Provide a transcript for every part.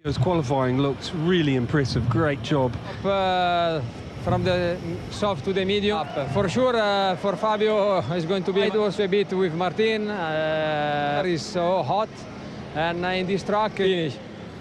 His qualifying looks really impressive. Great job. From the soft to the medium. For sure, for Fabio, it's going to be also a bit with Martin. It's so hot, and in this track, finish.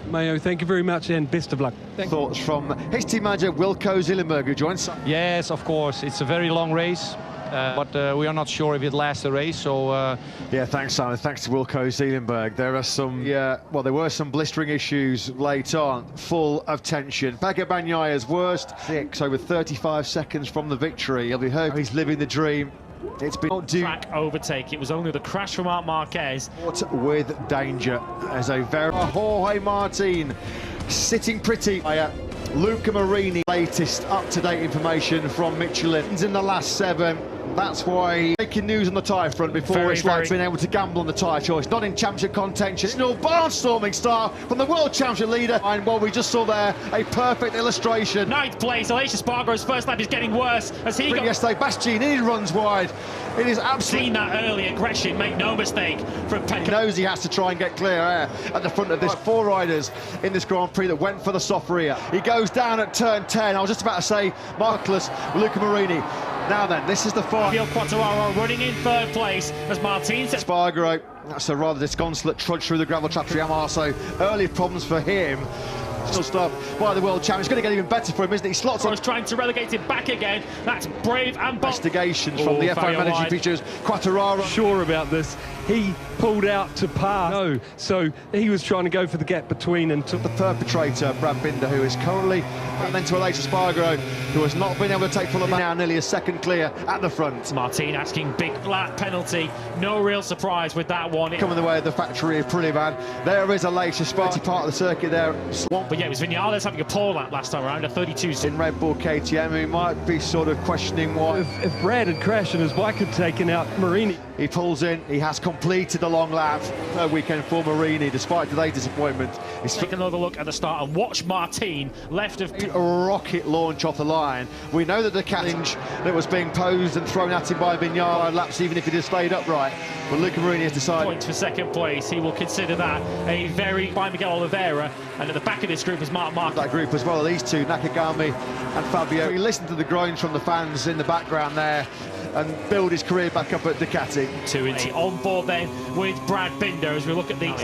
Mayo, thank you very much and best of luck. Thoughts from his team manager Wilco Zielenberg, who joins. Yes, of course. It's a very long race, but we are not sure if it lasts the race. So yeah, thanks, Simon. Thanks to Wilco Zielenberg. There are some, well, there were some blistering issues late on, full of tension. Pecco Bagnaglia's worst 6 over 35 seconds from the victory. He'll be hoping he's living the dream. It's been track overtake. It was only the crash from Marc Marquez. With danger as a very Jorge Martin sitting pretty. Luca Marini, latest up-to-date information from Michelin. In the last 7. That's why making news on the tyre front before it's like being able to gamble on the tyre choice. Not in championship contention. It's no barnstorming start from the world championship leader. And well, we just saw there a perfect illustration. 9th place. Aleix Espargaro's first lap is getting worse as he got yesterday. Bastianini runs wide. It is absolutely seen that early aggression. Make no mistake from Pecco. He knows he has to try and get clear air at the front of this. 4 riders in this Grand Prix that went for the soft rear. He goes down at turn 10. I was just about to say Marcellus, Luca Marini. Now then, this is the Fabio Quartararo running in 3rd place as Martin says. Espargaro, that's a rather disconsolate trudge through the gravel trap. So early problems for him. Still stuff by the world champion. It's going to get even better for him, isn't it? He slots on. Trying to relegate him back again. That's brave and bold. Investigations from the FIM Energy Features. Quartararo. Sure about this. He pulled out to pass. No, so he was trying to go for the gap between and took the perpetrator, Brad Binder, who is currently, and then to Aleix Espargaro, who has not been able to take full amount. Now nearly a second clear at the front. Martin asking big flat penalty. No real surprise with that one. Coming the way of the factory of Prillivan. There is Aleix Espargaro, part of the circuit there. Swamp. But yeah, it was Vinales having a pole lap last time around, a 32. In Red Bull KTM, he might be sort of questioning why. If Brad had crashed and his bike had taken out Marini. He pulls in, he has completed the long lap weekend for Marini, despite today's disappointment. He's taken another look at the start and watch Martin left of a rocket launch off the line. We know that the challenge that was being posed and thrown at him by Vignale laps, even if it had stayed upright. But Luca Marini has decided. Points for 2nd place. He will consider that a very by Miguel Oliveira. And at the back of this group is Marc Marquez. That group as well, these two, Nakagami and Fabio. We listen to the groans from the fans in the background there and build his career back up at Ducati. 2 into on board then with Brad Binder as we look at these.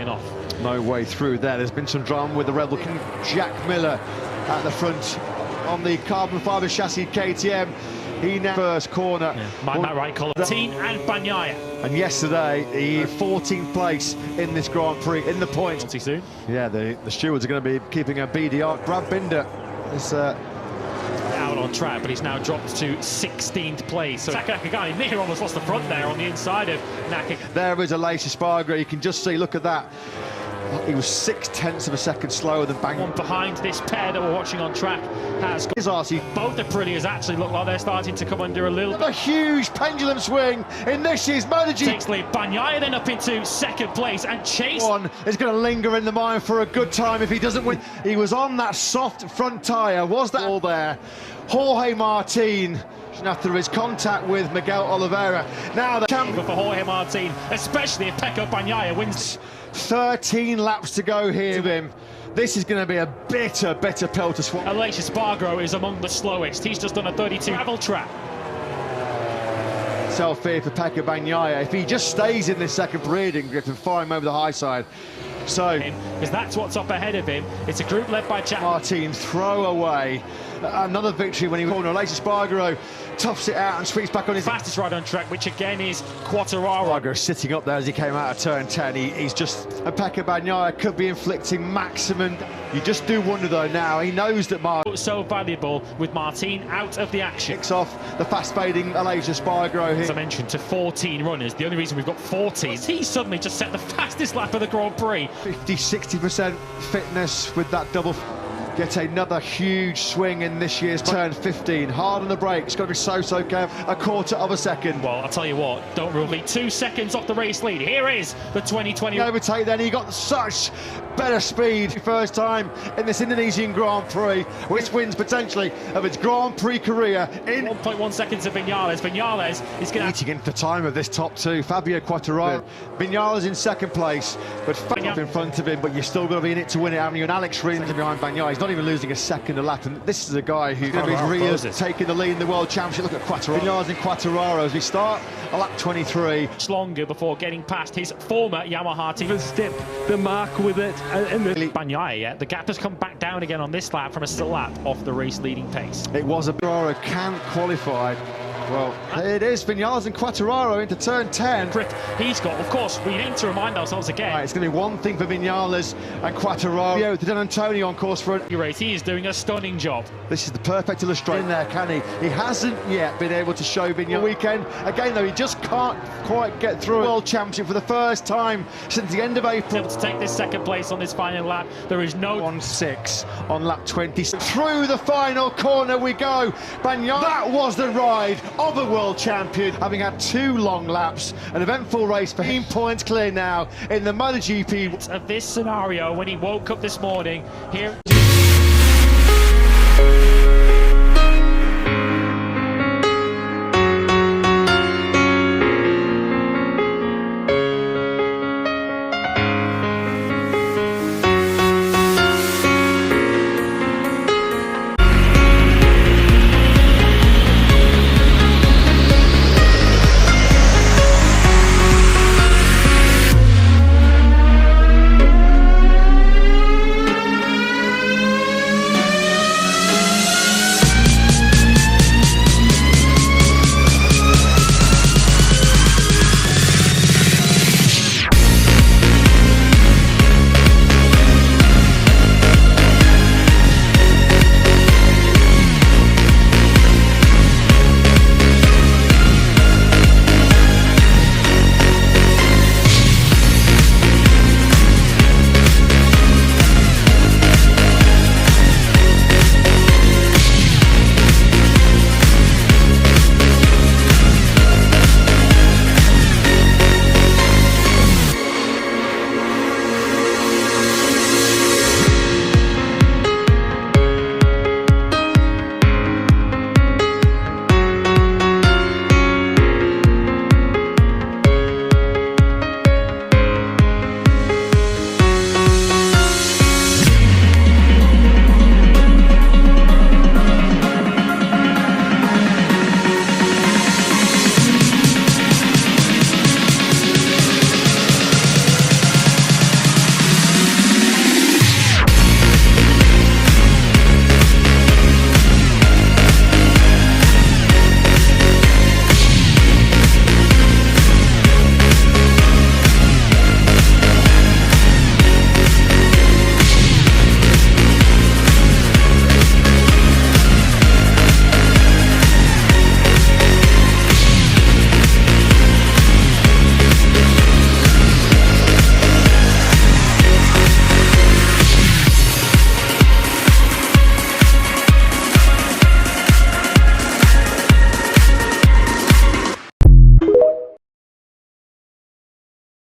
No way through there. There's been some drama with the Rebel King, Jack Miller at the front on the carbon fibre chassis KTM. He now first corner. Mind that right colour. Martin and Bagnaia. And yesterday, the 14th place in this Grand Prix in the points. Soon. Yeah, the stewards are going to be keeping a beady eye. Brad Binder is out on track, but he's now dropped to 16th place. So Nakagami near almost lost the front there on the inside of Nakagami. There is Aleix Espargaro. You can just see, look at that. He was 0.6 of a second slower than Bang. One behind this pair that we're watching on track has got. Both the Aprilias actually look like they're starting to come under a little. A huge pendulum swing in this year's MotoGp. Takes lead. Bagnaia then up into 2nd place and Chase. One is going to linger in the mind for a good time if he doesn't win. He was on that soft front tyre. Was that all there? Jorge Martin. After his contact with Miguel Oliveira. Now the champion for Jorge Martin, especially if Pecco Bagnaia wins. 13 laps to go here with him. This is going to be a bitter pill to swallow. Aleix Espargaro is among the slowest. He's just done a 32 gravel track. Self-fear for Pecco Bagnaia. If he just stays in this second reading, grip and fire him over the high side. So, because that's what's up ahead of him. It's a group led by Jack Martin. Throw away another victory when he was corner. Aleix Espargaro toughs it out and sweeps back on his fastest ride on track, which again is Quartararo. Espargaro sitting up there as he came out of turn 10. He's just, and Pecco Bagnaia could be inflicting maximum. You just do wonder though now, he knows that Martin so valuable with Martin out of the action. Kicks off the fast fading Aleix Espargaro here. As I mentioned, to 14 runners. The only reason we've got 14 is he suddenly just set the fastest lap of the Grand Prix. 50-60% fitness with that double. get another huge swing in this year's turn 15. Hard on the brake, it's got to be so careful. A quarter of a second. Well, I'll tell you what, don't rule me. 2 seconds off the race lead. Here is the 2020 overtake. Then he got such better speed. First time in this Indonesian Grand Prix, which wins potentially of its Grand Prix career in 1.1 seconds of Vinales. Vinales is going to eating into the time of this top two. Fabio Quartararo. Vinales in second place, but Fabio in front of him. But you're still going to be in it to win it, haven't you? And Alex Rins behind Bagnaia. He's not even losing a second a lap. And this is a guy who's going to be really taking the lead in the World Championship. Look at Quartararo. Vinales and Quartararo as we start a lap 23. much longer before getting past his former Yamaha team. Step the mark with it, and the Bagnaia, the gap has come back down again on this lap from a still lap off the race leading pace. It was a Quartararo can't qualify. Well, it is Vinales and Quartararo into turn 10. He's got, of course, we need to remind ourselves again. Right, it's going to be one thing for Vinales and Quartararo. The Antonio on course for a race. He is doing a stunning job. This is the perfect illustration there, can he? He hasn't yet been able to show Vinales weekend. Again, though, he just can't quite get through a World Championship for the first time since the end of April. Able to take this second place on this final lap. There is no 1-6 on lap 20. Through the final corner we go. Bagnaia. That was the ride of a world champion, having had 2 long laps, an eventful race for him. Points clear now in the MotoGP. Of this scenario when he woke up this morning here.